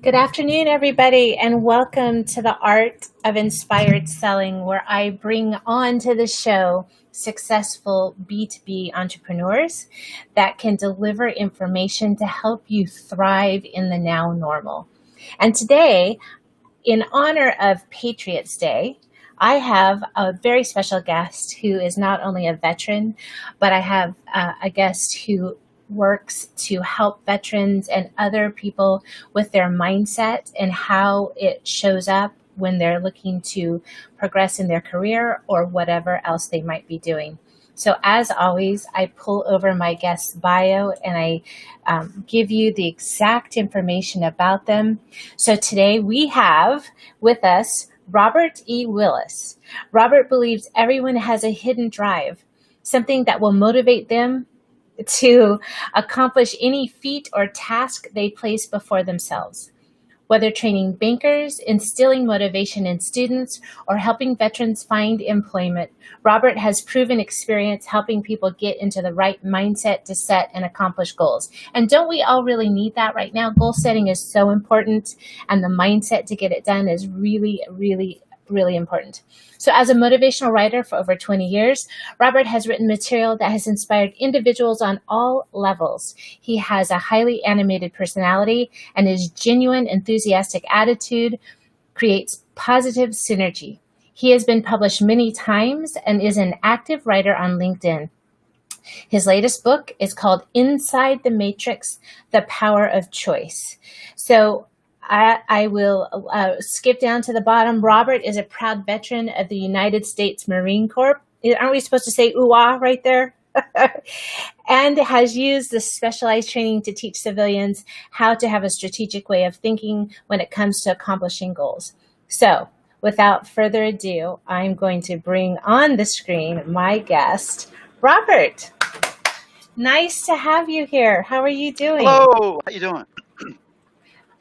Good afternoon, everybody, and welcome to the Art of Inspired Selling, where I bring on to the show successful B2B entrepreneurs that can deliver information to help you thrive in the now normal. And today, in honor of Patriots Day, I have a very special guest who is not only a veteran, but I have a guest who works to help veterans and other people with their mindset and how it shows up when they're looking to progress in their career or whatever else they might be doing. So as always, I pull over my guest's bio and I give you the exact information about them. So today we have with us Robert E. Willis. Robert believes everyone has a hidden drive, something that will motivate them to accomplish any feat or task they place before themselves. Whether training bankers, instilling motivation in students, or helping veterans find employment, Robert has proven experience helping people get into the right mindset to set and accomplish goals. And don't we all really need that right now? Goal setting is so important, and the mindset to get it done is really, really, really important. So as a motivational writer for over 20 years, Robert has written material that has inspired individuals on all levels. He has a highly animated personality, and his genuine, enthusiastic attitude creates positive synergy. He has been published many times and is an active writer on LinkedIn. His latest book is called Inside the Matrix, The Power of Choice. So I will skip down to the bottom. Robert is a proud veteran of the United States Marine Corps. Aren't we supposed to say ooh-ah right there? And has used this specialized training to teach civilians how to have a strategic way of thinking when it comes to accomplishing goals. So without further ado, I'm going to bring on the screen my guest, Robert. Nice to have you here. How are you doing? Hello, how you doing?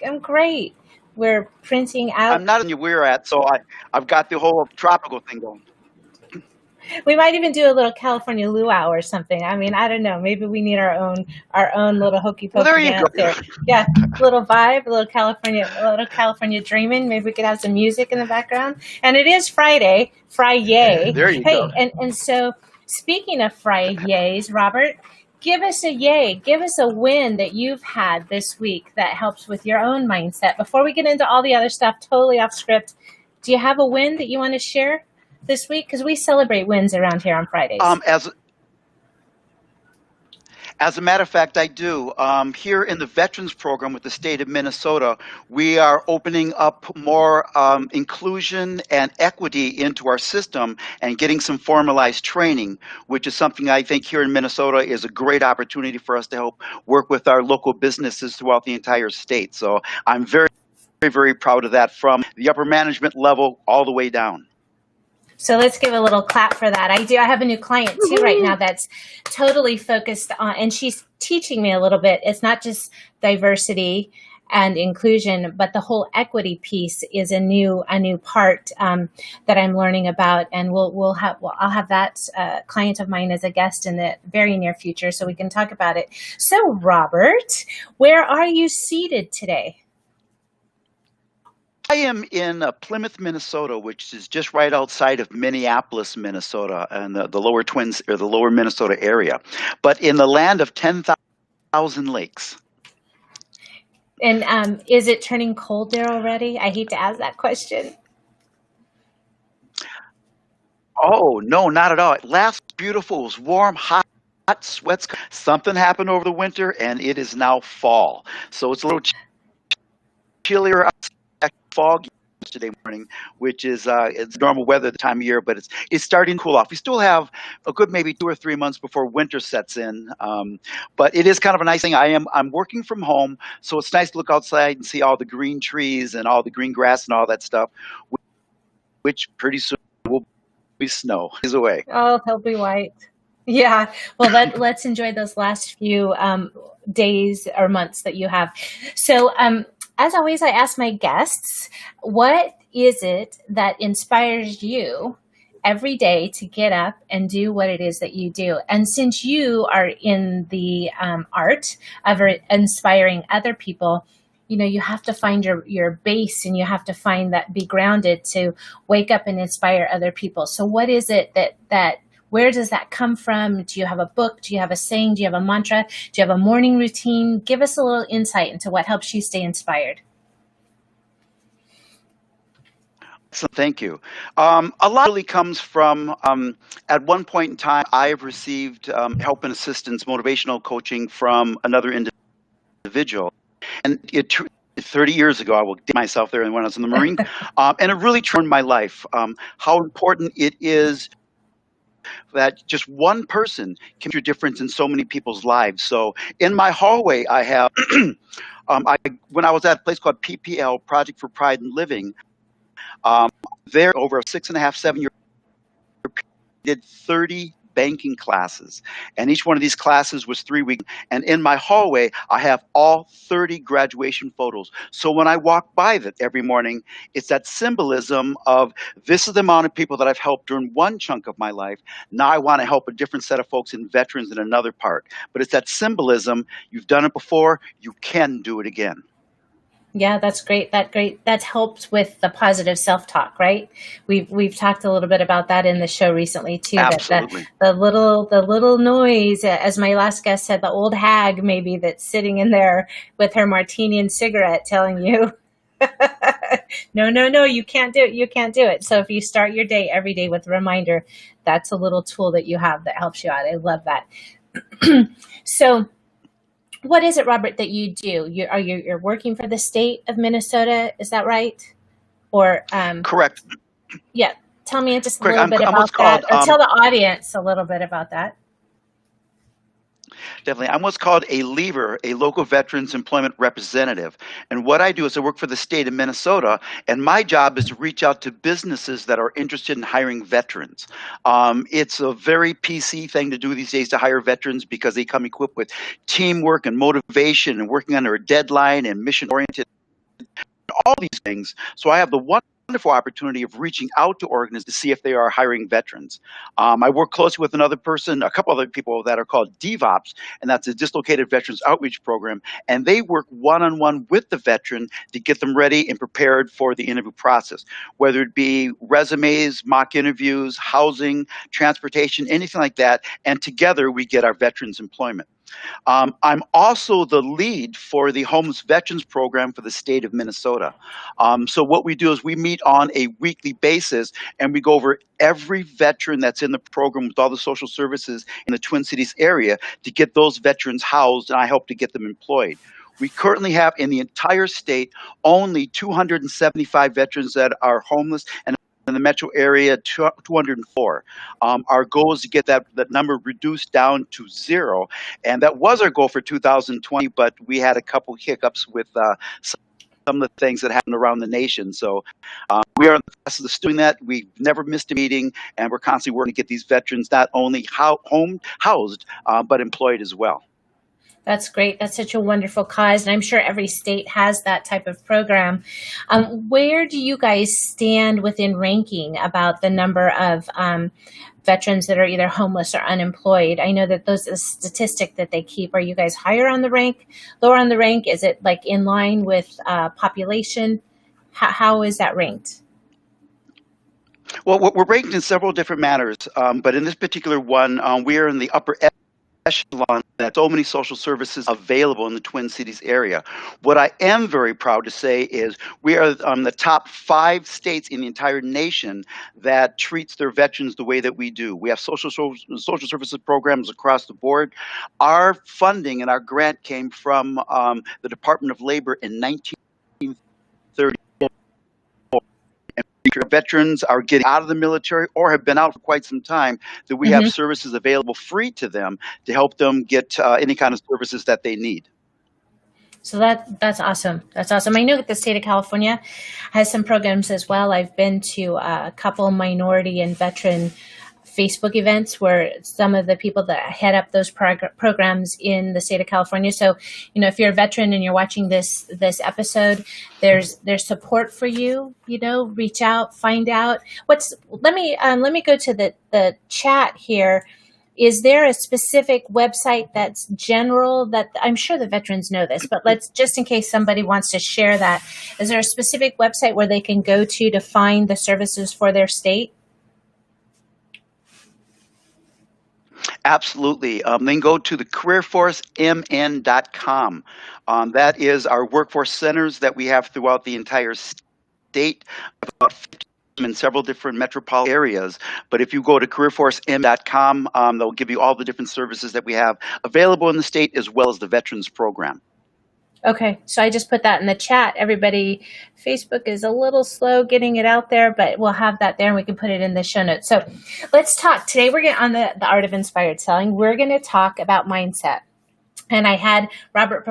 I'm great. We're printing out. I'm not in your we're at, so I've got the whole tropical thing going. We might even do a little California luau or something. I mean, I don't know. Maybe we need our own little hokey pokey There you dance go. there. Yeah, little vibe, a little California dreaming. Maybe we could have some music in the background. And it is Friday, Fry-yay. There you Hey, go. and so speaking of Fry-yays, Robert, give us a yay. Give us a win that you've had this week that helps with your own mindset. Before we get into all the other stuff, totally off script, do you have a win that you want to share this week? Because we celebrate wins around here on Fridays. As a matter of fact, I do. Here in the Veterans Program with the state of Minnesota, we are opening up more inclusion and equity into our system and getting some formalized training, which is something I think here in Minnesota is a great opportunity for us to help work with our local businesses throughout the entire state. So I'm very, very, very proud of that from the upper management level all the way down. So let's give a little clap for that. I have a new client too right now that's totally focused on, and she's teaching me a little bit. It's not just diversity and inclusion, but the whole equity piece is a new part that I'm learning about, and I'll have that client of mine as a guest in the very near future, so we can talk about it. So Robert, where are you seated today? I am in Plymouth, Minnesota, which is just right outside of Minneapolis, Minnesota, and the lower Twins or the lower Minnesota area, but in the land of 10,000 lakes. And is it turning cold there already? I hate to ask that question. Oh, no, not at all. It lasts beautiful. It was warm, hot, sweats. Something happened over the winter, and it is now fall. So it's a little chillier outside. Fog yesterday morning, which is it's normal weather at the time of year, but it's starting to cool off. We still have a good maybe 2 or 3 months before winter sets in, but it is kind of a nice thing. I'm working from home, so it's nice to look outside and see all the green trees and all the green grass and all that stuff, which pretty soon will be snow. Is away. Oh, he'll be white. Yeah. Well, let's enjoy those last few days or months that you have. So, as always, I ask my guests, what is it that inspires you every day to get up and do what it is that you do? And since you are in the art of inspiring other people, you have to find your base, and you have to find that, be grounded to wake up and inspire other people. So what is it that where does that come from? Do you have a book? Do you have a saying? Do you have a mantra? Do you have a morning routine? Give us a little insight into what helps you stay inspired. So thank you. A lot really comes from, at one point in time, I have received help and assistance, motivational coaching from another individual. And 30 years ago, I will date myself there when I was in the Marine, and it really turned my life. How important it is that just one person can make a difference in so many people's lives. So in my hallway, I have, when I was at a place called PPL, Project for Pride in Living, there over a 6.5, 7 year period, did 30 banking classes, and each one of these classes was 3 weeks. And in my hallway, I have all 30 graduation photos. So when I walk by that every morning, it's that symbolism of, this is the amount of people that I've helped during one chunk of my life. Now I want to help a different set of folks and veterans in another part. But it's that symbolism. You've done it before, you can do it again. Yeah, that's great. That helps with the positive self-talk, right? We've talked a little bit about that in the show recently too. Absolutely. That the little noise, as my last guest said, the old hag maybe that's sitting in there with her martini and cigarette telling you, no, you can't do it. You can't do it. So if you start your day every day with a reminder, that's a little tool that you have that helps you out. I love that. So what is it, Robert, that you do? You're working for the state of Minnesota, is that right? Or Correct. Yeah, tell me just a Correct. little bit about that, or tell the audience a little bit about that. Definitely. I'm what's called a leaver, a local veterans employment representative. And what I do is I work for the state of Minnesota, and my job is to reach out to businesses that are interested in hiring veterans. It's a very PC thing to do these days to hire veterans, because they come equipped with teamwork and motivation and working under a deadline and mission-oriented, all these things. So I have the wonderful opportunity of reaching out to organizations to see if they are hiring veterans. I work closely with another person, a couple other people that are called DVOPs, and that's a Dislocated Veterans Outreach Program. And they work one-on-one with the veteran to get them ready and prepared for the interview process, whether it be resumes, mock interviews, housing, transportation, anything like that. And together we get our veterans employment. I'm also the lead for the Homeless Veterans Program for the state of Minnesota. So what we do is we meet on a weekly basis, and we go over every veteran that's in the program with all the social services in the Twin Cities area to get those veterans housed, and I help to get them employed. We currently have in the entire state only 275 veterans that are homeless, and in the metro area, 204. Our goal is to get that number reduced down to 0, and that was our goal for 2020, but we had a couple hiccups with some of the things that happened around the nation. So we are in the process of doing that. We've never missed a meeting, and we're constantly working to get these veterans not only housed, but employed as well. That's great. That's such a wonderful cause. And I'm sure every state has that type of program. Where do you guys stand within ranking about the number of veterans that are either homeless or unemployed? I know that those is a statistic that they keep. Are you guys higher on the rank, lower on the rank? Is it like in line with population? How is that ranked? Well, we're ranked in several different manners, but in this particular one, we are in the upper echelon. That so many social services available in the Twin Cities area. What I am very proud to say is we are the top 5 states in the entire nation that treats their veterans the way that we do. We have social services programs across the board. Our funding and our grant came from the Department of Labor in 1930. Veterans are getting out of the military or have been out for quite some time, that we have services available free to them to help them get any kind of services that they need. So that's awesome. That's awesome. I know that the state of California has some programs as well. I've been to a couple minority and veteran Facebook events where some of the people that head up those programs in the state of California. So, if you're a veteran and you're watching this episode, there's support for you. Reach out, find out. Let me go to the chat here. is there a specific website that's general that I'm sure the veterans know this, but let's just in case somebody wants to share that, is there a specific website where they can go to find the services for their state? Absolutely. Then go to the careerforcemn.com. That is our workforce centers that we have throughout the entire state, about 50 in several different metropolitan areas. But if you go to careerforcemn.com, they'll give you all the different services that we have available in the state, as well as the Veterans Program. Okay, so I just put that in the chat. Everybody, Facebook is a little slow getting it out there, but we'll have that there and we can put it in the show notes. So let's talk. Today we're getting on the art of inspired selling. We're going to talk about mindset. And I had Robert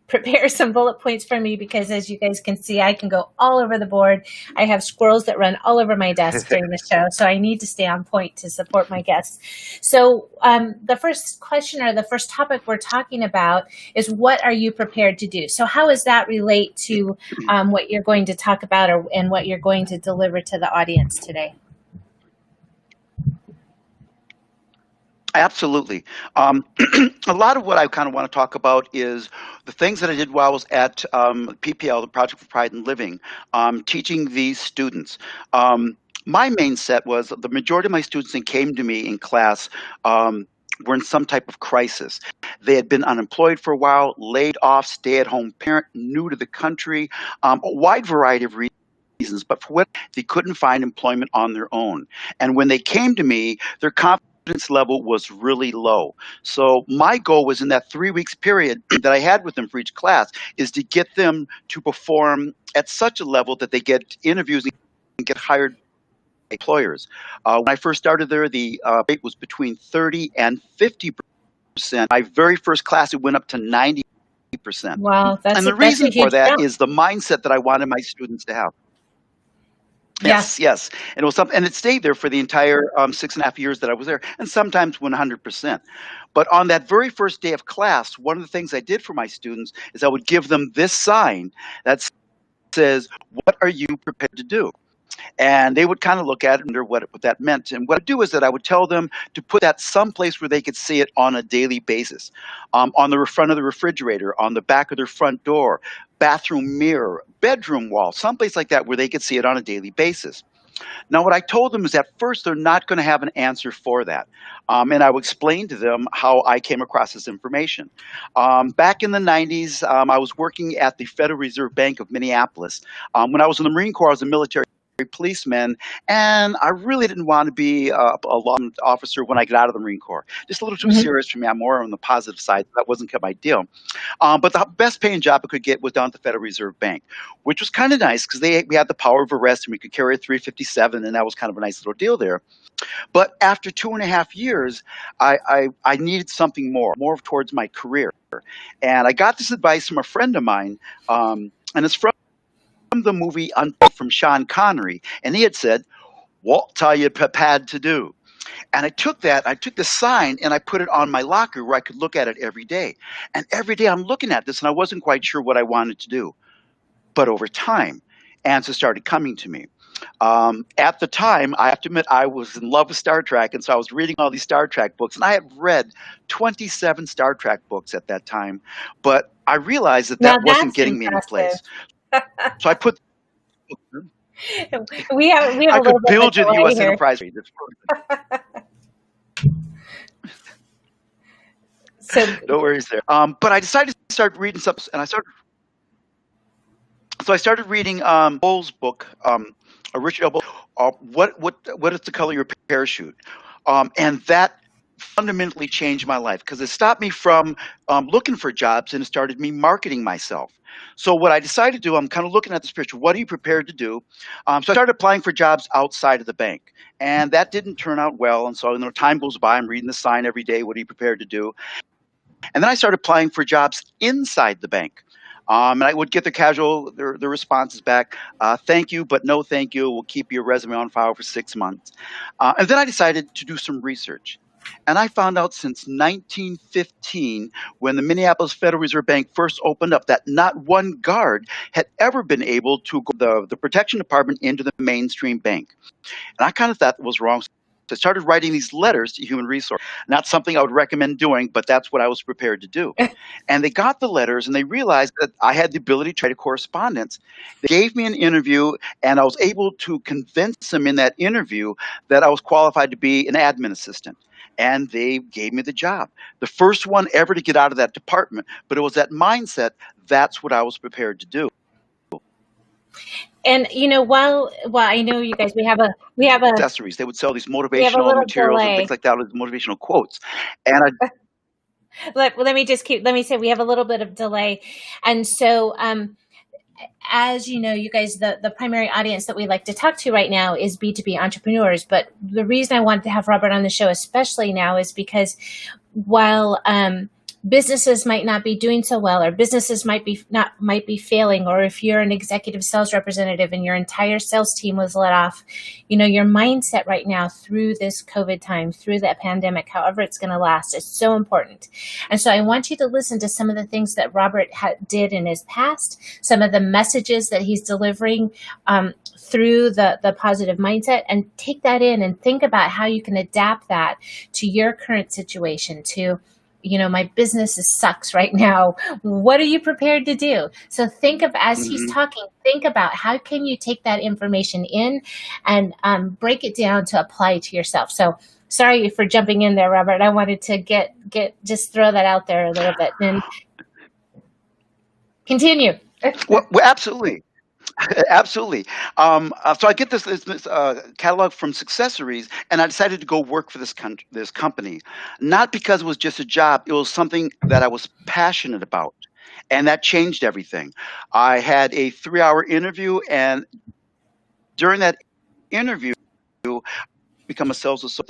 prepare some bullet points for me because, as you guys can see, I can go all over the board. I have squirrels that run all over my desk during the show, so I need to stay on point to support my guests. So the first question or the first topic we're talking about is, what are you prepared to do? So how does that relate to what you're going to talk about and what you're going to deliver to the audience today? Absolutely. A lot of what I kind of want to talk about is the things that I did while I was at PPL, the Project for Pride in Living, teaching these students. My main set was the majority of my students that came to me in class were in some type of crisis. They had been unemployed for a while, laid off, stay-at-home parent, new to the country, a wide variety of reasons, but for what they couldn't find employment on their own. And when they came to me, their confidence level was really low. So my goal was, in that 3 weeks period that I had with them for each class, is to get them to perform at such a level that they get interviews and get hired by employers. When I first started there, the rate was between 30 and 50%. My very first class, it went up to 90%. Wow, And the reason for that is the mindset that I wanted my students to have. Yes. And it was something, and it stayed there for the entire 6.5 years that I was there, and sometimes 100%. But on that very first day of class, one of the things I did for my students is I would give them this sign that says, "What are you prepared to do?" And they would kind of look at it and wonder what that meant. And what I'd do is that I would tell them to put that someplace where they could see it on a daily basis, on the front of the refrigerator, on the back of their front door, bathroom mirror, bedroom wall, someplace like that where they could see it on a daily basis. Now, what I told them is at first they're not going to have an answer for that. And I would explain to them how I came across this information. Back in the 90s, I was working at the Federal Reserve Bank of Minneapolis. When I was in the Marine Corps, I was a military policeman, and I really didn't want to be a law officer when I got out of the Marine Corps. Just a little too serious for me. I'm more on the positive side. That wasn't my deal. But the best paying job I could get was down at the Federal Reserve Bank, which was kind of nice because we had the power of arrest and we could carry a 357, and that was kind of a nice little deal there. But after 2.5 years, I needed something more towards my career. And I got this advice from a friend of mine, and it's from the movie Untitled from Sean Connery, and he had said, "What are you prepared to do?" And I took the sign and I put it on my locker where I could look at it every day. And every day I'm looking at this and I wasn't quite sure what I wanted to do. But over time, answers started coming to me. At the time, I have to admit, I was in love with Star Trek, and so I was reading all these Star Trek books, and I had read 27 Star Trek books at that time, but I realized that wasn't getting me any place. So I put we have I could build you the U.S. Enterprise. So no worries there. But I decided to start reading something, and I started reading Bowles' book, Richard L. Bowles, what is the color of your parachute? And that fundamentally changed my life because it stopped me from looking for jobs, and it started me marketing myself. So what I decided to do, I'm kind of looking at this picture. What are you prepared to do? So I started applying for jobs outside of the bank, and that didn't turn out well. And so time goes by. I'm reading the sign every day. What are you prepared to do? And then I started applying for jobs inside the bank. And I would get the responses back, "Thank you, but no thank you. We'll keep your resume on file for 6 months." And then I decided to do some research. And I found out since 1915, when the Minneapolis Federal Reserve Bank first opened up, that not one guard had ever been able to go the protection department into the mainstream bank. And I kind of thought it was wrong. I started writing these letters to human resource. Not something I would recommend doing, but that's what I was prepared to do. And they got the letters and they realized that I had the ability to write a correspondence. They gave me an interview and I was able to convince them in that interview that I was qualified to be an admin assistant. And they gave me the job. The first one ever to get out of that department. But it was that mindset. That's what I was prepared to do. And while I know you guys, we have a Accessories. They would sell these we have a motivational little materials and delay. things like that, with motivational quotes. And Let me say we have a little bit of delay, and so as you know, you guys, the primary audience that we like to talk to right now is B2B entrepreneurs. But the reason I wanted to have Robert on the show, especially now, is because while businesses might not be doing so well, or businesses might be failing, or if you're an executive sales representative and your entire sales team was let off, your mindset right now through this COVID time, through the pandemic, however it's going to last, is so important. And so I want you to listen to some of the things that Robert did in his past, some of the messages that he's delivering through the positive mindset, and take that in and think about how you can adapt that to your current situation, to my business sucks right now. What are you prepared to do? So think of, as he's talking, think about how can you take that information in and break it down to apply to yourself. So sorry for jumping in there, Robert. I wanted to just throw that out there a little bit and continue. well, absolutely. Absolutely. So I get this catalog from Successories, and I decided to go work for this company, not because it was just a job. It was something that I was passionate about, and that changed everything. I had a 3-hour interview, and during that interview, become a sales associate.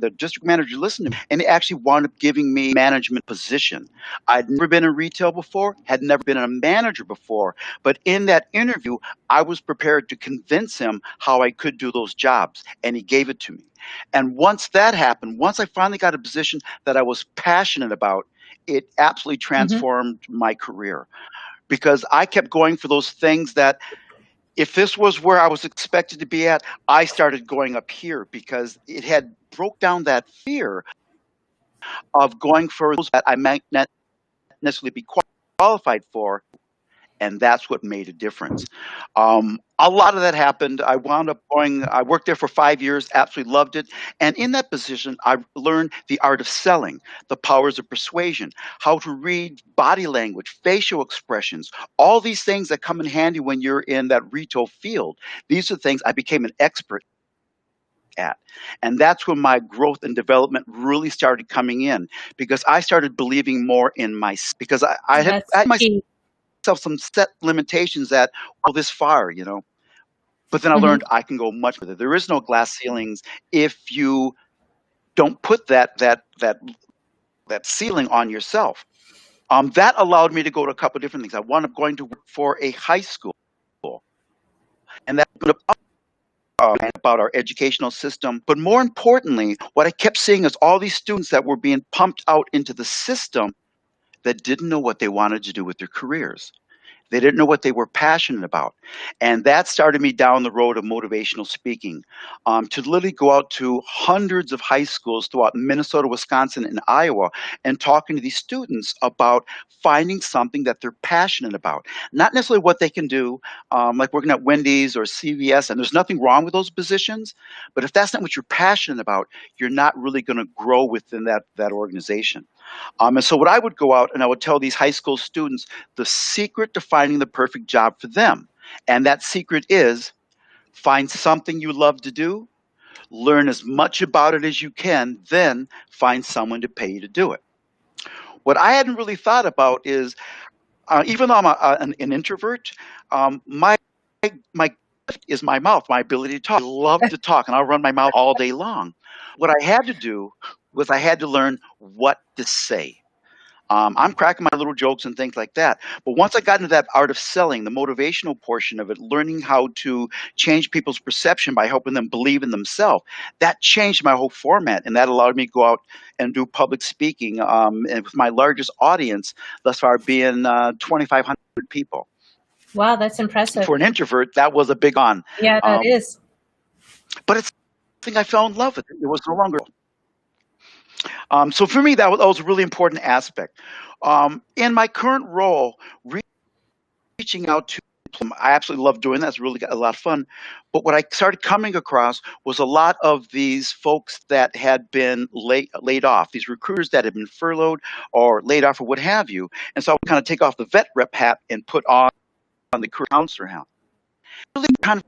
The district manager listened to me, and he actually wound up giving me a management position. I'd never been in retail before, had never been a manager before, but in that interview, I was prepared to convince him how I could do those jobs, and he gave it to me. And once that happened, once I finally got a position that I was passionate about, it absolutely transformed my career, because I kept going for those things that, if this was where I was expected to be at, I started going up here, because it had broke down that fear of going for those that I might not necessarily be qualified for. And that's what made a difference. A lot of that happened. I worked there for 5 years, absolutely loved it. And in that position, I learned the art of selling, the powers of persuasion, how to read body language, facial expressions, all these things that come in handy when you're in that retail field. These are things I became an expert at. And that's when my growth and development really started coming in, because I started believing more in myself, because I had myself some set limitations that go this far, but then I learned I can go much further. There is no glass ceilings if you don't put that ceiling on yourself. That allowed me to go to a couple of different things. I wound up going to work for a high school, and that about our educational system. But more importantly, what I kept seeing is all these students that were being pumped out into the system that didn't know what they wanted to do with their careers. They didn't know what they were passionate about. And that started me down the road of motivational speaking, to literally go out to hundreds of high schools throughout Minnesota, Wisconsin, and Iowa, and talking to these students about finding something that they're passionate about. Not necessarily what they can do, like working at Wendy's or CVS, and there's nothing wrong with those positions, but if that's not what you're passionate about, you're not really going to grow within that organization. And so what I would go out and I would tell these high school students the secret to finding the perfect job for them. And that secret is find something you love to do, learn as much about it as you can, then find someone to pay you to do it. What I hadn't really thought about is, even though I'm an introvert, my gift is my mouth, my ability to talk. I love to talk, and I'll run my mouth all day long. What I had to do was I had to learn what to say. I'm cracking my little jokes and things like that. But once I got into that art of selling, the motivational portion of it, learning how to change people's perception by helping them believe in themselves, that changed my whole format. And that allowed me to go out and do public speaking, and with my largest audience thus far being 2,500 people. Wow, that's impressive. For an introvert, that was a big on. Yeah, that is. But it's thing I fell in love with it. It was no longer. So for me, that was a really important aspect. In my current role, reaching out to I absolutely love doing that. It's really got a lot of fun. But what I started coming across was a lot of these folks that had been laid off, these recruiters that had been furloughed or laid off or what have you. And so I would kind of take off the vet rep hat and put on the career counselor hat. Really kind of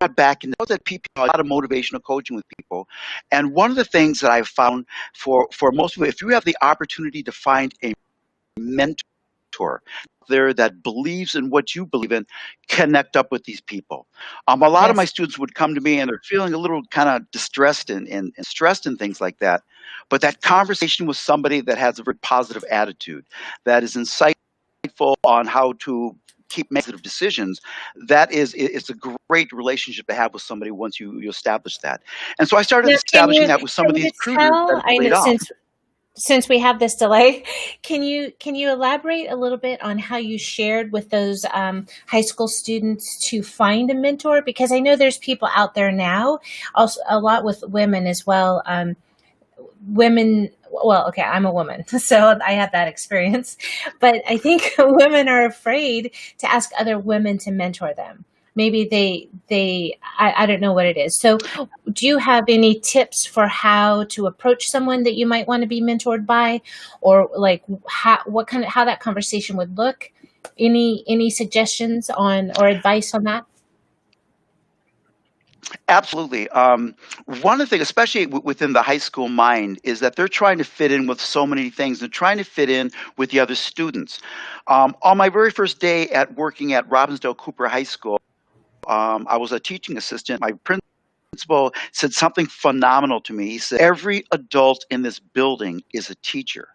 got back into that people, a lot of motivational coaching with people. And one of the things that I've found for most people, if you have the opportunity to find a mentor there that believes in what you believe in, connect up with these people. A lot of my Yes. students would come to me and they're feeling a little kind of distressed and stressed and things like that. But that conversation with somebody that has a very positive attitude, that is insightful on how to keep making positive decisions, that is, it's a great relationship to have with somebody once you establish that. And so I started Now, establishing that with some of can these you recruiters that tell? have I been know laid off. since we have this delay, can you elaborate a little bit on how you shared with those high school students to find a mentor? Because I know there's people out there now, also a lot with women as well. Women, well, okay, I'm a woman, so I have that experience, but I think women are afraid to ask other women to mentor them. Maybe I don't know what it is. So do you have any tips for how to approach someone that you might want to be mentored by, or like how that conversation would look? Any suggestions on or advice on that? Absolutely. One of the things, especially within the high school mind, is that they're trying to fit in with so many things. They're trying to fit in with the other students. On my very first day at working at Robbinsdale Cooper High School, I was a teaching assistant. My principal said something phenomenal to me. He said, "Every adult in this building is a teacher,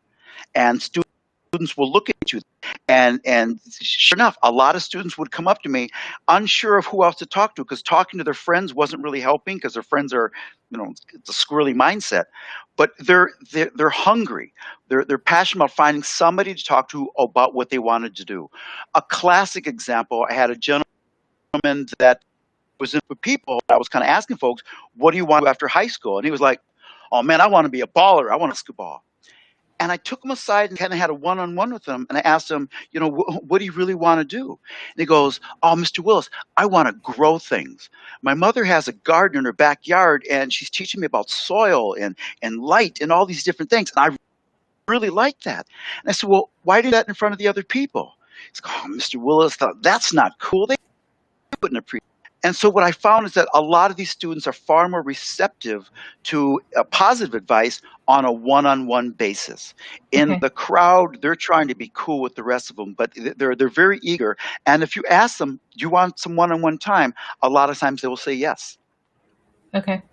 and students will look at you." And sure enough, a lot of students would come up to me unsure of who else to talk to, because talking to their friends wasn't really helping, because their friends are, it's a squirrely mindset. But they're hungry. They're passionate about finding somebody to talk to about what they wanted to do. A classic example, I had a gentleman that was in for people. I was kind of asking folks, "What do you want to do after high school?" And he was like, "Oh man, I want to be a baller. I want basketball." And I took him aside and kind of had a one-on-one with him. And I asked him, what do you really want to do? And he goes, "Oh, Mr. Willis, I want to grow things. My mother has a garden in her backyard and she's teaching me about soil and light and all these different things. And I really like that." And I said, "Well, why do that in front of the other people?" He's like, "Oh, Mr. Willis, that's not cool. They wouldn't appreciate." And so what I found is that a lot of these students are far more receptive to positive advice on a one-on-one basis. In Okay. the crowd, they're trying to be cool with the rest of them, but they're very eager. And if you ask them, "Do you want some one-on-one time?" A lot of times they will say yes. Okay.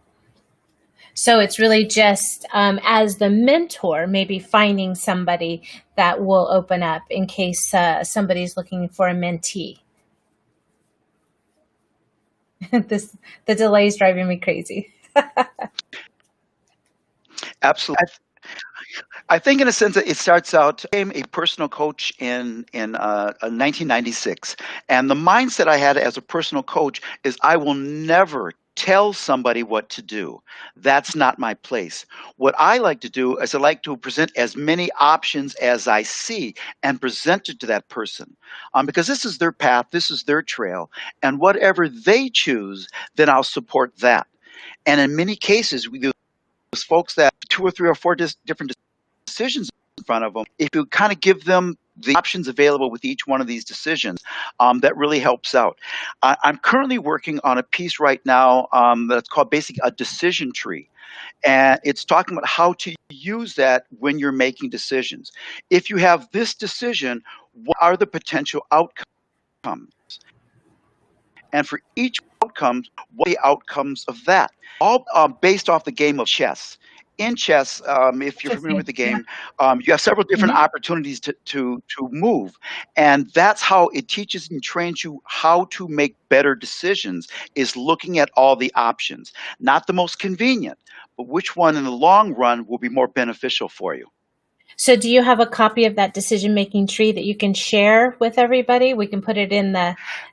So it's really just as the mentor, maybe finding somebody that will open up in case somebody's looking for a mentee. The delay is driving me crazy. Absolutely. I think in a sense that it starts out, I became a personal coach in 1996. And the mindset I had as a personal coach is I will never tell somebody what to do. That's not my place. What I like to do is I like to present as many options as I see and present it to that person, because this is their path, this is their trail, and whatever they choose, then I'll support that. And in many cases, we do folks that 2 or 3 or 4 different decisions in front of them. If you kind of give them the options available with each one of these decisions, that really helps out. I'm currently working on a piece right now that's called basically a decision tree. And it's talking about how to use that when you're making decisions. If you have this decision, what are the potential outcomes? And for each outcome, what are the outcomes of that? All based off the game of chess. In chess, if you're familiar with Interesting. the Yeah. game, you have several different Mhm. opportunities to move, and that's how it teaches and trains you how to make better decisions. Is looking at all the options, not the most convenient, but which one in the long run will be more beneficial for you. So do you have a copy of that decision-making tree that you can share with everybody? We can put it in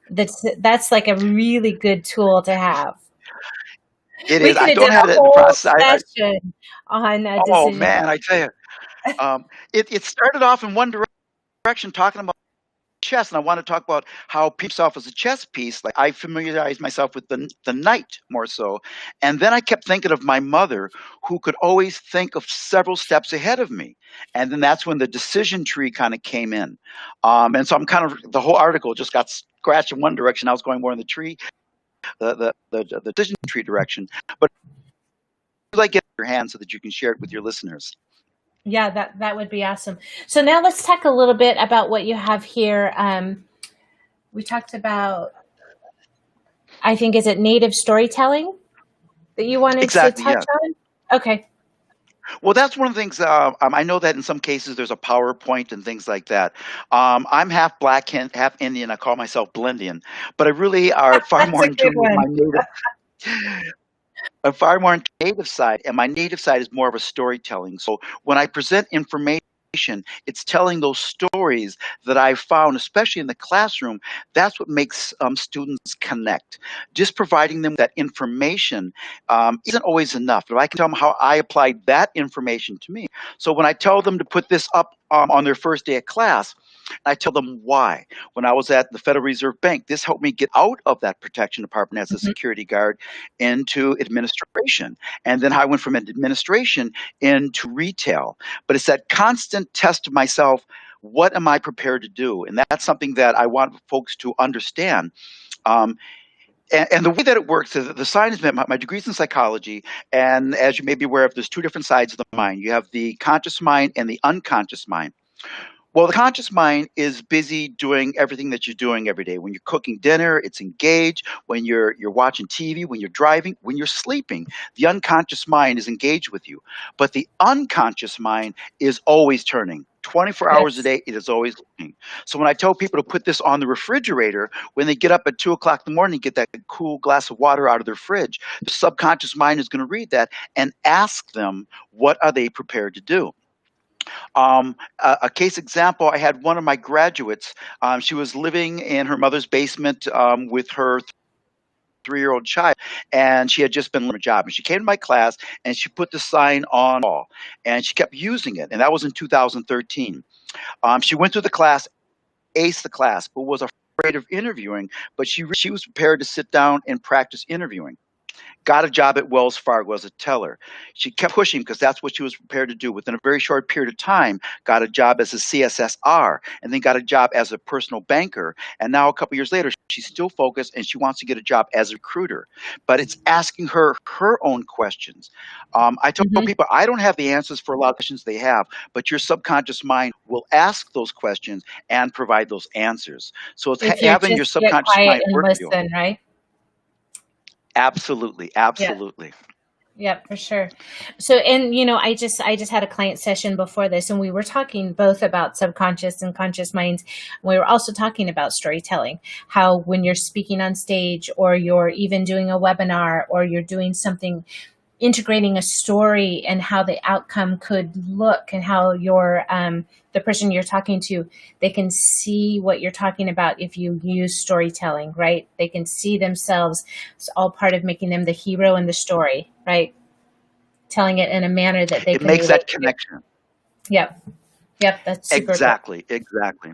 that's like a really good tool to have. It We is. could I have did don't a have it in the whole process. session on Oh decision. man, I tell you, it started off in one direction, talking about chess, and I want to talk about how yourself as a chess piece. Like I familiarized myself with the knight more so, and then I kept thinking of my mother, who could always think of several steps ahead of me, and then that's when the decision tree kind of came in, and so I'm kind of the whole article just got scratched in one direction. I was going more in the tree, the decision tree direction, but like get in your hand so that you can share it with your listeners. Yeah, that would be awesome. So now let's talk a little bit about what you have here. We talked about, I think, is it native storytelling that you wanted to Exactly. touch Yeah. on? Okay. Well, that's one of the things. I know that in some cases there's a PowerPoint and things like that. I'm half black, half Indian. I call myself Blendian, but I really are far That's more a in good tune with one. my far more on native side, and my native side is more of a storytelling. So when I present information, it's telling those stories that I've found, especially in the classroom. That's what makes students connect. Just providing them that information isn't always enough. But I can tell them how I applied that information to me. So when I tell them to put this up on their first day of class, I tell them why. When I was at the Federal Reserve Bank, this helped me get out of that protection department as a Mhm. security guard into administration. And then I went from administration into retail. But it's that constant test of myself. What am I prepared to do? And that's something that I want folks to understand. Um, and the way that it works is that the science, my degree's in psychology, and as you may be aware of, there's two different sides of the mind. You have the conscious mind and the unconscious mind. Well, the conscious mind is busy doing everything that you're doing every day. When you're cooking dinner, it's engaged. When you're watching TV, when you're driving, when you're sleeping, the unconscious mind is engaged with you. But the unconscious mind is always turning. 24 hours a Yes. day, it is always looking. So when I tell people to put this on the refrigerator, when they get up at 2 o'clock in the morning, get that cool glass of water out of their fridge, the subconscious mind is going to read that and ask them, what are they prepared to do? A case example, I had one of my graduates. She was living in her mother's basement with her 3-year-old child, and she had just been learning a job. And she came to my class and she put the sign on the wall, and she kept using it. And that was in 2013. She went through the class, aced the class, but was afraid of interviewing. But she was prepared to sit down and practice interviewing. Got a job at Wells Fargo as a teller. She kept pushing because that's what she was prepared to do. Within a very short period of time, got a job as a CSSR, and then got a job as a personal banker. And now a couple years later, she's still focused and she wants to get a job as a recruiter. But it's asking her own questions. I tell Hmm. people, I don't have the answers for a lot of questions they have, but your subconscious mind will ask those questions and provide those answers. So it's If you having your just get subconscious quiet mind and work for you. listen, right? Absolutely, Yeah. absolutely. Yeah, for sure. So, and I just had a client session before this, and we were talking both about subconscious and conscious minds. We were also talking about storytelling, how when you're speaking on stage, or you're even doing a webinar, or you're doing something, integrating a story, and how the outcome could look, and how the person you're talking to, they can see what you're talking about if you use storytelling, right? They can see themselves. It's all part of making them the hero in the story, right? Telling it in a manner that they It can makes relate that to. connection. Yep. Yep. That's super good. Exactly, exactly.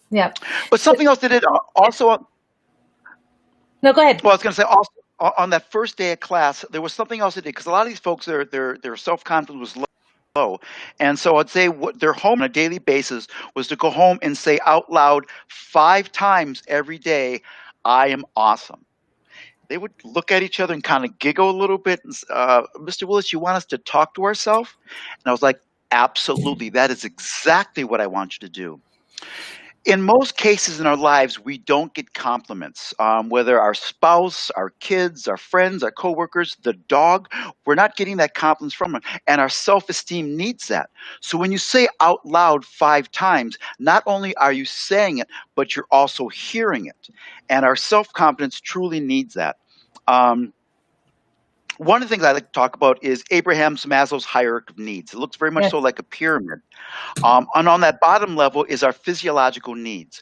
Yep. But So, something else that it yeah. also, well, No, go ahead. I was going to say also on that first day of class, there was something else it did because a lot of these folks, their self confidence was low, and so I'd say what their home on a daily basis was to go home and say out loud 5 times every day, "I am awesome." They would look at each other and kind of giggle a little bit. And, Mr. Willis, you want us to talk to ourselves? And I was like, absolutely. That is exactly what I want you to do. In most cases in our lives, we don't get compliments. Whether our spouse, our kids, our friends, our coworkers, the dog, we're not getting that compliments from them. And our self-esteem needs that. So when you say out loud 5 times, not only are you saying it, but you're also hearing it. And our self-confidence truly needs that. Um, One of the things I like to talk about is Abraham's Maslow's hierarchy of needs. It looks very much so Yes. like a pyramid. And on that bottom level is our physiological needs.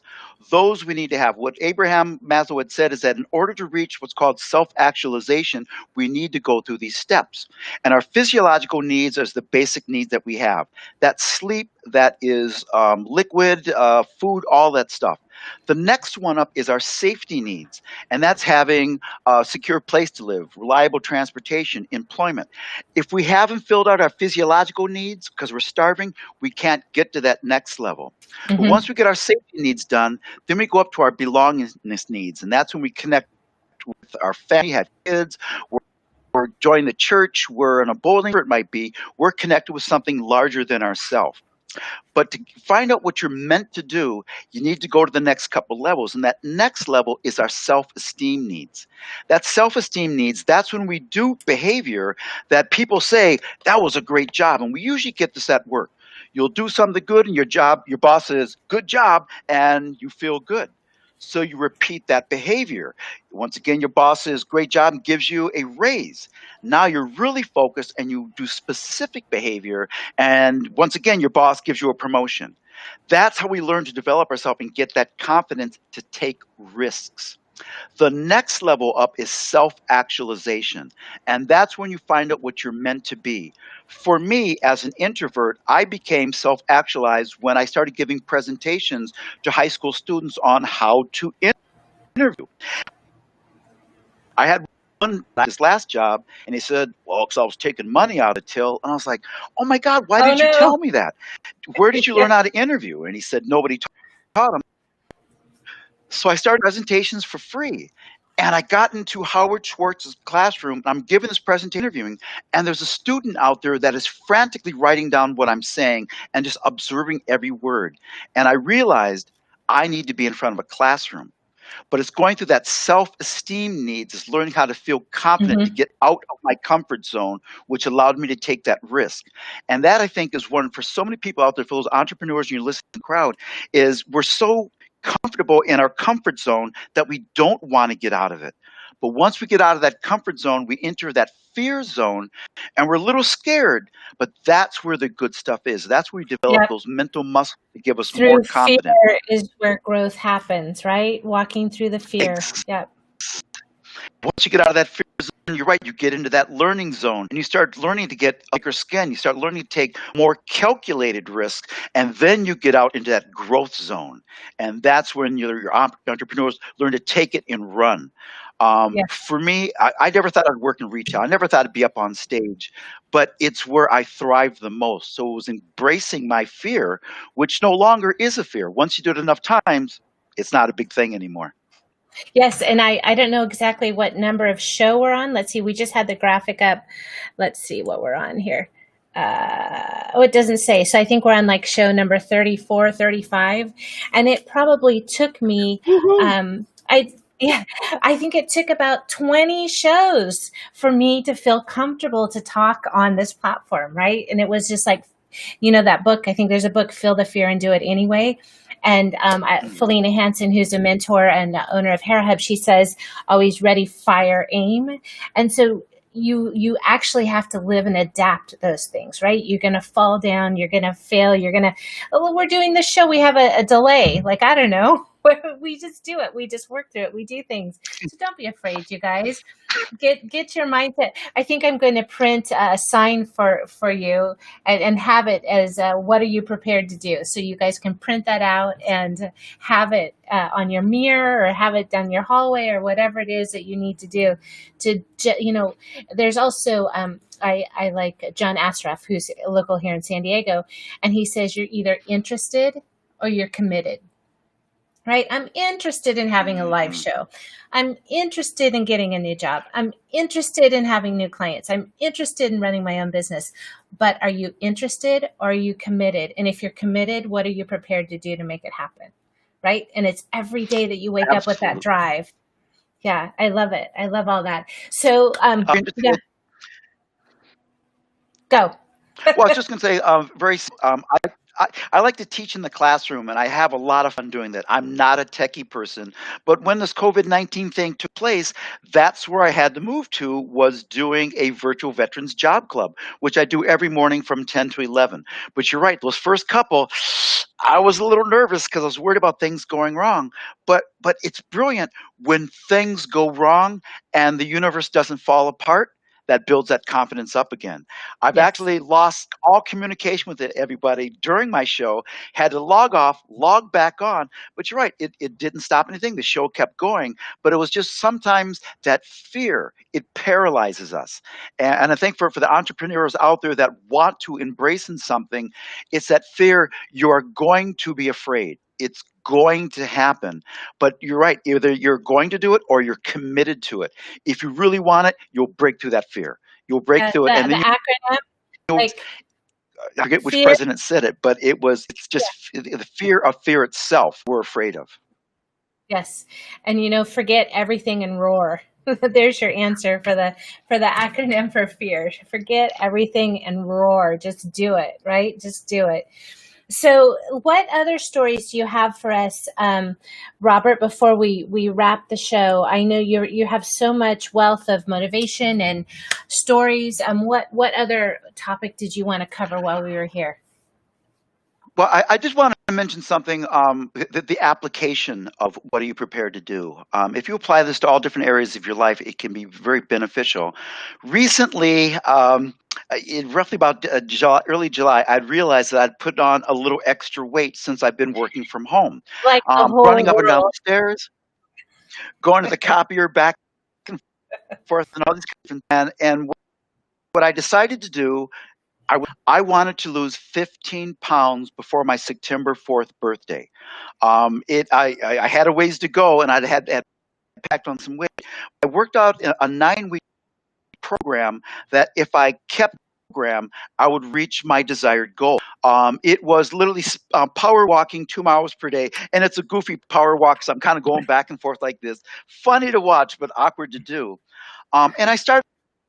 Those we need to have. What Abraham Maslow had said is that in order to reach what's called self-actualization, we need to go through these steps. And our physiological needs is the basic needs that we have. That sleep, that is liquid, food, all that stuff. The next one up is our safety needs, and that's having a secure place to live, reliable transportation, employment. If we haven't filled out our physiological needs because we're starving, we can't get to that next level. But Mm-hmm. once we get our safety needs done, then we go up to our belongingness needs, and that's when we connect with our family, have kids, we're join the church, we're in a bowling, whatever it might be, we're connected with something larger than ourselves. But to find out what you're meant to do, you need to go to the next couple levels. And that next level is our self-esteem needs. That self-esteem needs, that's when we do behavior that people say, that was a great job. And we usually get this at work. You'll do something good and your boss says, good job, and you feel good. So you repeat that behavior. Once again, your boss says, great job, and gives you a raise. Now you're really focused and you do specific behavior. And once again, your boss gives you a promotion. That's how we learn to develop ourselves and get that confidence to take risks. The next level up is self-actualization, and that's when you find out what you're meant to be. For me, as an introvert, I became self-actualized when I started giving presentations to high school students on how to interview. I had one his last job, and he said, well, because I was taking money out of the till. And I was like, oh my God, why Oh didn't you no. tell me that? Where did you Yeah. learn how to interview? And he said, nobody taught him. So I started presentations for free. And I got into Howard Schwartz's classroom. I'm giving this presentation interviewing, and there's a student out there that is frantically writing down what I'm saying and just observing every word. And I realized I need to be in front of a classroom. But it's going through that self-esteem needs, is learning how to feel confident to Mm-hmm. get out of my comfort zone, which allowed me to take that risk. And that, I think, is one for so many people out there, for those entrepreneurs and you listen to the crowd, is we're so comfortable in our comfort zone that we don't want to get out of it. But once we get out of that comfort zone, we enter that fear zone and we're a little scared, but that's where the good stuff is. That's where we develop Yep. those mental muscles to give us more Through fear confidence. is where growth happens, right? Walking through the fear. Yep. Once you get out of that fear zone, you're right, you get into that learning zone and you start learning to get thicker skin. You start learning to take more calculated risks. And then you get out into that growth zone. And that's when your entrepreneurs learn to take it and run. Yeah. For me, I never thought I'd work in retail. I never thought I'd be up on stage, but it's where I thrive the most. So it was embracing my fear, which no longer is a fear. Once you do it enough times, it's not a big thing anymore. Yes, and I don't know exactly what number of show we're on. Let's see, we just had the graphic up. Let's see what we're on here. Oh, it doesn't say. So I think we're on like show number 34, 35. And it probably took me, yeah, I think it took about 20 shows for me to feel comfortable to talk on this platform, right? And it was just like, that book, I think there's a book, Feel the Fear and Do It Anyway. And Felina Hansen, who's a mentor and owner of Hair Hub, she says, always ready, fire, aim. And so you actually have to live and adapt those things, right? You're going to fall down. You're going to fail. We're doing this show. We have a delay. Like, I don't know. We just do it. We just work through it. We do things. So don't be afraid, you guys. Get your mindset. I think I'm going to print a sign for you and have it as what are you prepared to do? So you guys can print that out and have it on your mirror or have it down your hallway or whatever it is that you need to do. There's also I like John Asraf, who's local here in San Diego, and he says you're either interested or you're committed. Right? I'm interested in having a live show. I'm interested in getting a new job. I'm interested in having new clients. I'm interested in running my own business. But are you interested or are you committed? And if you're committed, what are you prepared to do to make it happen? Right? And it's every day that you wake up with that drive. Yeah, I love it. I love all that. So, yeah. Go. Well, I was just going to say, I like to teach in the classroom, and I have a lot of fun doing that. I'm not a techie person, but when this COVID-19 thing took place, that's where I had to move to, was doing a virtual veterans job club, which I do every morning from 10 to 11. But you're right, those first couple, I was a little nervous because I was worried about things going wrong. But it's brilliant when things go wrong and the universe doesn't fall apart. That builds that confidence up again. I've Yes. actually lost all communication with everybody during my show, had to log off, log back on. But you're right, it didn't stop anything. The show kept going, but it was just sometimes that fear, it paralyzes us. And I think for the entrepreneurs out there that want to embrace in something, it's that fear. You're going to be afraid. It's going to happen. But you're right, either you're going to do it or you're committed to it. If you really want it, you'll break through that fear. You'll break through it, and The then acronym, you'll, like I forget which fear. president said it, but it's just the fear of fear itself we're afraid of. Yes. And forget everything and roar. There's your answer for the acronym for fear. Forget everything and roar. Just do it, right? Just do it. So what other stories do you have for us, Robert, before we wrap the show? I know you have so much wealth of motivation and stories. What other topic did you want to cover while we were here? Well, I just want to mention something, the application of what are you prepared to do. If you apply this to all different areas of your life, it can be very beneficial. Recently, roughly about early July, I'd realized that I'd put on a little extra weight since I've been working from home. Like the whole Running up and down world. the stairs, going to the copier back and forth, and all these kind of, and what I decided to do, I wanted to lose 15 pounds before my September 4th birthday. I had a ways to go, and had packed on some weight. I worked out a 9-week program that if I kept the program, I would reach my desired goal. It was literally power walking 2 miles per day, and it's a goofy power walk, so I'm kind of going back and forth like this. Funny to watch, but awkward to do. And I started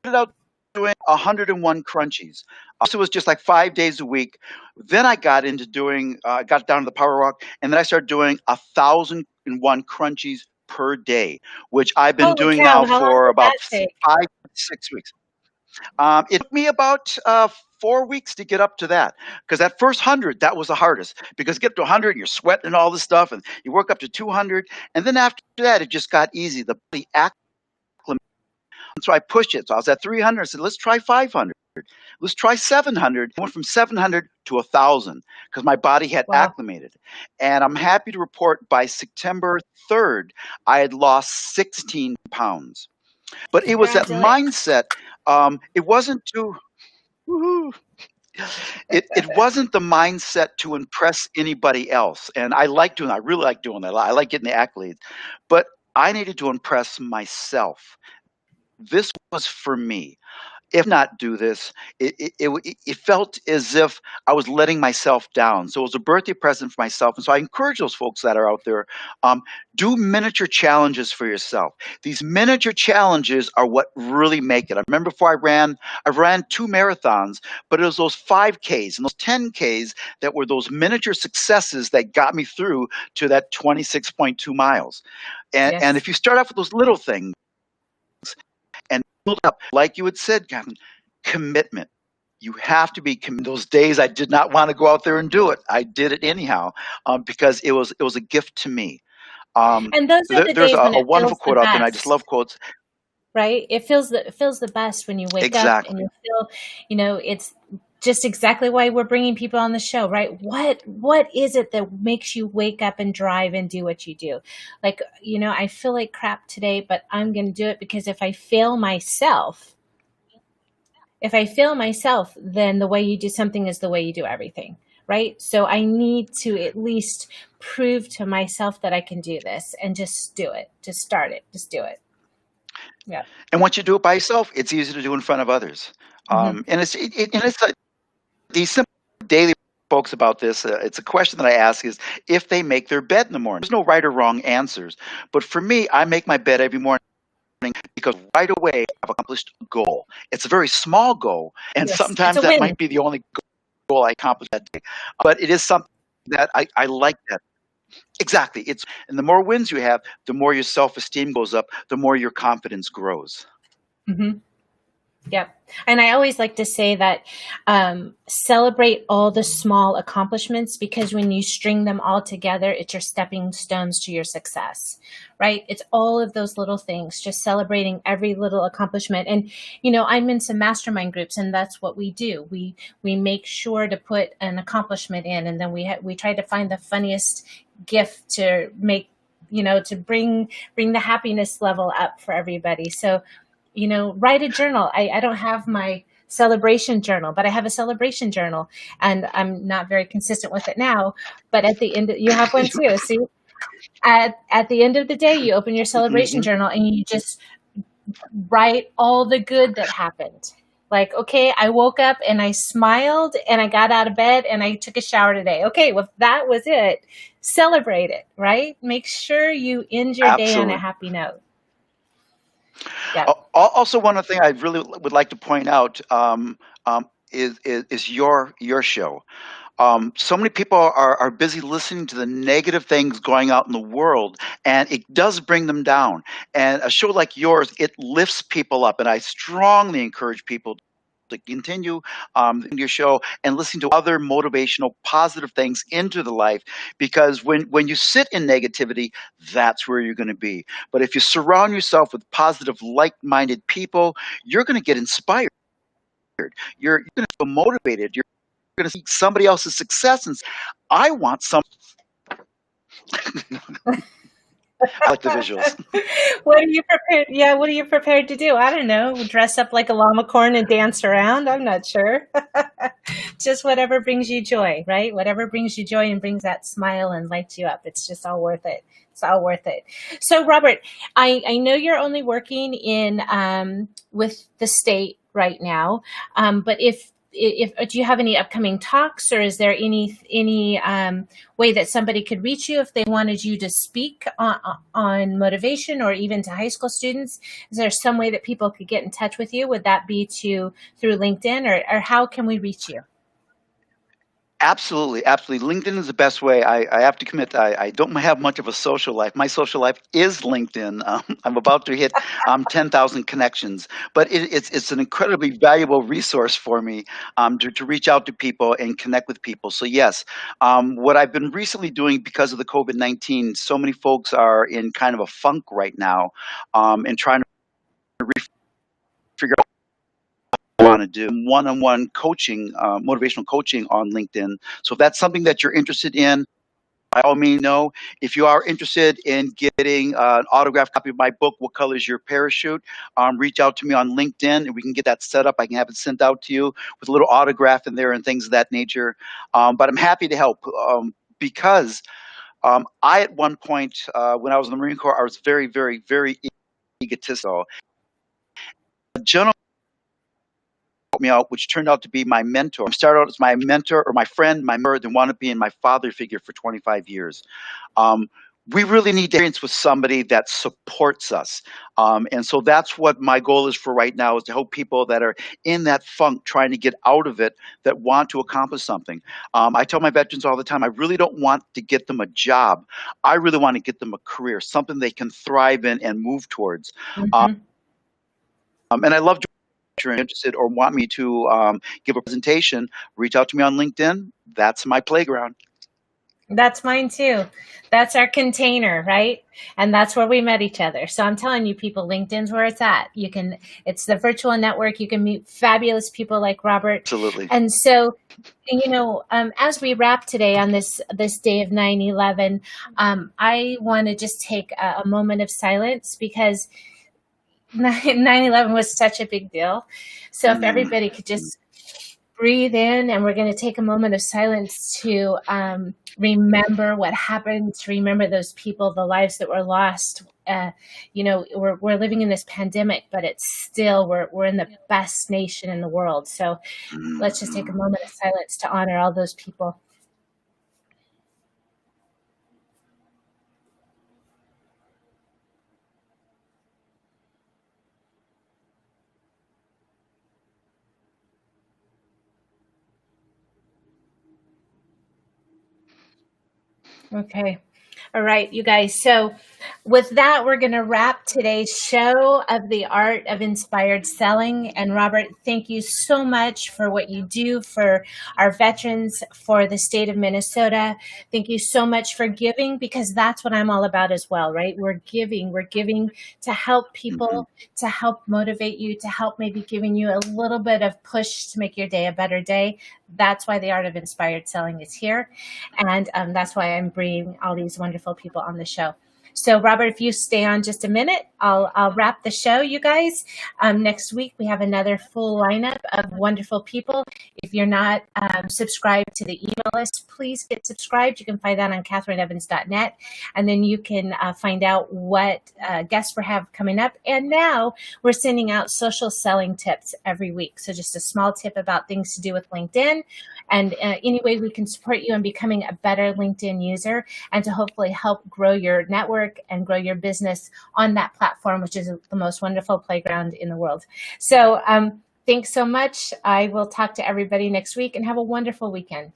out doing 101 crunchies. So it was just like 5 days a week. Then I got into doing, got down to the power walk, and then I started doing 1,001 crunchies per day, which I've been Holy doing cow, now how long for did about that take? 5 6 weeks. It took me about 4 weeks to get up to that, because that first 100, that was the hardest, because get to 100, you're sweating and all this stuff, and you work up to 200, and then after that, it just got easy. The so I pushed it. So I was at 300. I said, let's try 500. Let's try 700. I went from 700 to 1,000 because my body had Wow. acclimated. And I'm happy to report by September 3rd, I had lost 16 pounds. But it was that Congratulations. mindset. It wasn't to, woohoo. It wasn't the mindset to impress anybody else. And I really like doing that. I like getting the accolades. But I needed to impress myself. This was for me. If not do this, it felt as if I was letting myself down. So it was a birthday present for myself. And so I encourage those folks that are out there, do miniature challenges for yourself. These miniature challenges are what really make it. I remember before I ran 2 marathons, but it was those 5Ks and those 10Ks that were those miniature successes that got me through to that 26.2 miles. And Yes. if you start off with those little things, and build up, like you had said, Kathryn, commitment. You have to be committed. Those days I did not want to go out there and do it. I did it anyhow, because it was a gift to me. And those are the There's days when a it wonderful feels the quote out there, and I just best, love quotes. right? It feels the best when you wake up and Exactly. you feel, it's just exactly why we're bringing people on the show, right? What is it that makes you wake up and drive and do what you do? Like, I feel like crap today, but I'm going to do it because if I fail myself, then the way you do something is the way you do everything, right? So I need to at least prove to myself that I can do this and just do it. Just start it. Just do it. Yeah. And once you do it by yourself, it's easy to do in front of others. Mm-hmm. And it's like these simple daily folks about this. It's a question that I ask is if they make their bed in the morning. There's no right or wrong answers, but for me, I make my bed every morning because right away I've accomplished a goal. It's a very small goal, and Yes. It's sometimes a that win. might be the only goal goal I accomplished that day. But it is something that I like that. Exactly. And the more wins you have, the more your self-esteem goes up, the more your confidence grows. Mm-hmm. Yep. And I always like to say that celebrate all the small accomplishments, because when you string them all together, it's your stepping stones to your success, right? It's all of those little things, just celebrating every little accomplishment. And, I'm in some mastermind groups, and that's what we do. We make sure to put an accomplishment in, and then we try to find the funniest gift to make, to bring the happiness level up for everybody. So, write a journal. I don't have my celebration journal, but I have a celebration journal, and I'm not very consistent with it now. But at the end, you have one too. See, at the end of the day, you open your celebration Mhm. journal and you just write all the good that happened. Like, okay, I woke up and I smiled and I got out of bed and I took a shower today. Okay, well, that was it. Celebrate it, right? Make sure you end your day on a Absolutely. happy note. Yeah. Also, one other thing I really would like to point out is your show. So many people are busy listening to the negative things going out in the world, and it does bring them down. And a show like yours, it lifts people up, and I strongly encourage people to continue your show and listen to other motivational, positive things into the life, because when you sit in negativity, that's where you're going to be. But if you surround yourself with positive, like-minded people, you're going to get inspired. You're going to feel motivated. You're going to see somebody else's success and say, I want some. I like the visuals. What are you prepared? Yeah, what are you prepared to do? I don't know. Dress up like a llama corn and dance around? I'm not sure. Just whatever brings you joy, right? Whatever brings you joy and brings that smile and lights you up. It's just all worth it. It's all worth it. So, Robert, I know you're only working in with the state right now, but if do you have any upcoming talks, or is there any way that somebody could reach you if they wanted you to speak on motivation, or even to high school students? Is there some way that people could get in touch with you? Would that be through LinkedIn, or how can we reach you? Absolutely, absolutely. LinkedIn is the best way. I have to commit, I don't have much of a social life. My social life is LinkedIn. I'm about to hit 10,000 connections, but it's an incredibly valuable resource for me to reach out to people and connect with people. So yes, what I've been recently doing because of the COVID-19, so many folks are in kind of a funk right now, and trying to figure out want to do one-on-one coaching, motivational coaching on LinkedIn. So if that's something that you're interested in, by all means, know. If you are interested in getting an autographed copy of my book, What Color is Your Parachute? Reach out to me on LinkedIn and we can get that set up. I can have it sent out to you with a little autograph in there and things of that nature. But I'm happy to help because I, at one point, when I was in the Marine Corps, I was very, very, very egotistical. A gentleman me out, which turned out to be my mentor. I started out as my mentor or my friend, my mentor, then wound up being my father figure for 25 years. Um, we really need to experience with somebody that supports us. And so that's what my goal is for right now, is to help people that are in that funk, trying to get out of it, that want to accomplish something. I tell my veterans all the time, I really don't want to get them a job. I really want to get them a career, something they can thrive in and move towards. Mm-hmm. And I love, if you're interested or want me to give a presentation, reach out to me on LinkedIn. That's my playground. That's mine too. That's our container, right? And that's where we met each other. So I'm telling you, people, LinkedIn's where it's at. It's the virtual network. You can meet fabulous people like Robert. Absolutely. And so, as we wrap today on this day of 9/11, I want to just take a moment of silence, because 9/11 was such a big deal. So if everybody could just breathe in, and we're going to take a moment of silence to remember what happened, to remember those people, the lives that were lost. We're living in this pandemic, but it's still, we're in the best nation in the world. So let's just take a moment of silence to honor all those people. Okay. All right, you guys. So, with that, we're going to wrap today's show of the art of inspired selling. And Robert, thank you so much for what you do for our veterans, for the state of Minnesota. Thank you so much for giving, because that's what I'm all about as well, right? We're giving to help people, to help motivate you, to help maybe giving you a little bit of push to make your day a better day. That's why the art of inspired selling is here. And that's why I'm bringing all these wonderful people on the show. So, Robert, if you stay on just a minute, I'll wrap the show, you guys. Next week, we have another full lineup of wonderful people. If you're not subscribed to the email list, please get subscribed. You can find that on KathrynEvans.net. And then you can find out what guests we have coming up. And now we're sending out social selling tips every week. So just a small tip about things to do with LinkedIn, and any way we can support you in becoming a better LinkedIn user, and to hopefully help grow your network and grow your business on that platform, which is the most wonderful playground in the world. So thanks so much. I will talk to everybody next week, and have a wonderful weekend.